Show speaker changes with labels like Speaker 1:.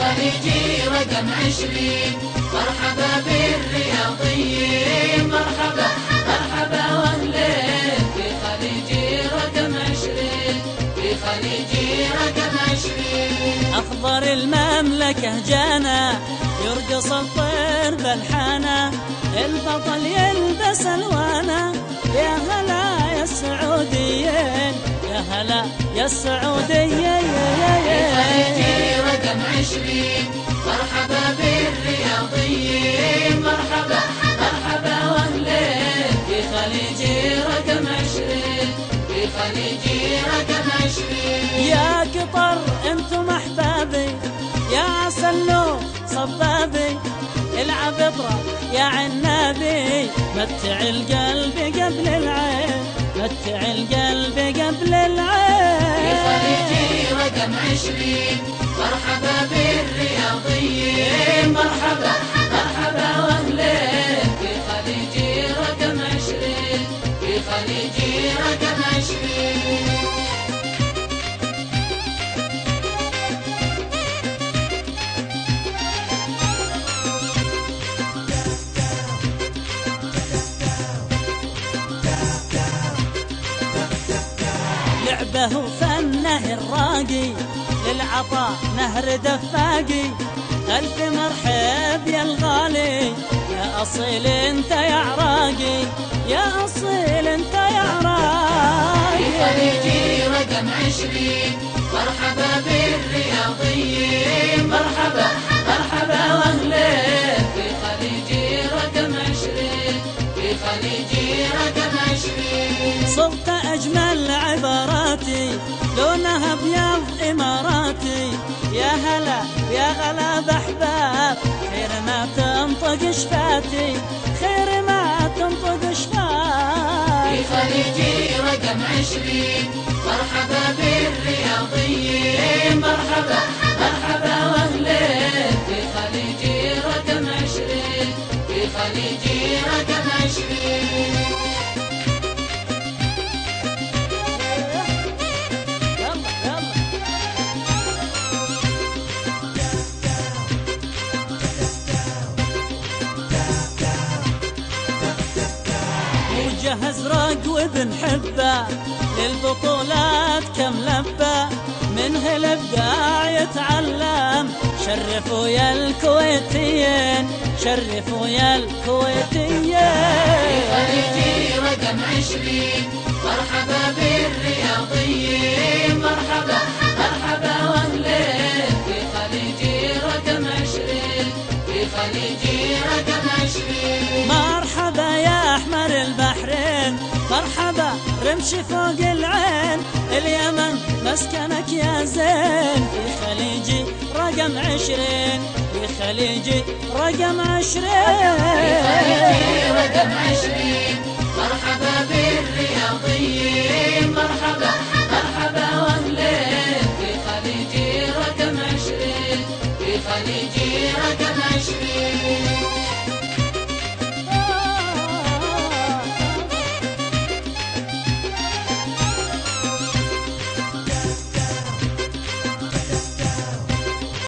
Speaker 1: خليجي رقم 20 مرحبا بالرياضيين مرحبا مرحبا واهلين في خليجي رقم 20 في خليجي رقم 20
Speaker 2: أخضر المملكة جانا يرقص الطير بالحانة البطل يلبس ألوانه يا هلا يا السعوديين يا هلا يا السعوديين
Speaker 1: في خليجي رقم 20 مرحبا بالرياضيين مرحبا مرحبا واهلين في خليجي رقم 20 في خليجي رقم 20
Speaker 2: يا قطر انتم احبابي يا عسلو صبابي العب اضرب يا عنابي متع القلب قبل العين متع القلب قبل العين
Speaker 1: في خليجي رقم 20 مرحبا بالرياضيين مرحبا مرحبا واهلين في خليجي رقم 20 في خليجي رقم 20
Speaker 2: لعبه وفنه الراقي للعطاء نهر دفاقي ألف مرحب يا الغالي يا أصيل انت يا عراقي يا أصيل انت يا عراقي
Speaker 1: في خليجي رقم 20 مرحبا بالرياضيين مرحبا مرحبا واهلين في خليجي رقم 20 في خليجي رقم 20
Speaker 2: صرت أجمل عباراتي لونها بيض إماراتي يا هلا يا غلا بأحباب خير ما تنطق شفاتي خير ما تنطق شفاتي
Speaker 1: في خليجي رقم 20 مرحبا بالرياضيين مرحبا مرحبا واهلين في خليجي رقم 20 في خليجي رقم 20
Speaker 2: جهز رق وبنحبه للبطولات كم لبه منه الابداع يتعلم شرفوا يا الكويتيين شرفوا يا الكويتيين
Speaker 1: في خليجي رقم 20 مرحبا بالرياضيين مرحبا مرحبا واهلين في خليجي رقم 20 في خليجي رقم 20
Speaker 2: مرحبا يا أحمر البحرين مرحبا رمشي فوق العين اليمن مسكنك يا زين في خليجي رقم 20 في خليجي رقم 20
Speaker 1: في خليجي رقم 20 مرحبا بالرياضيين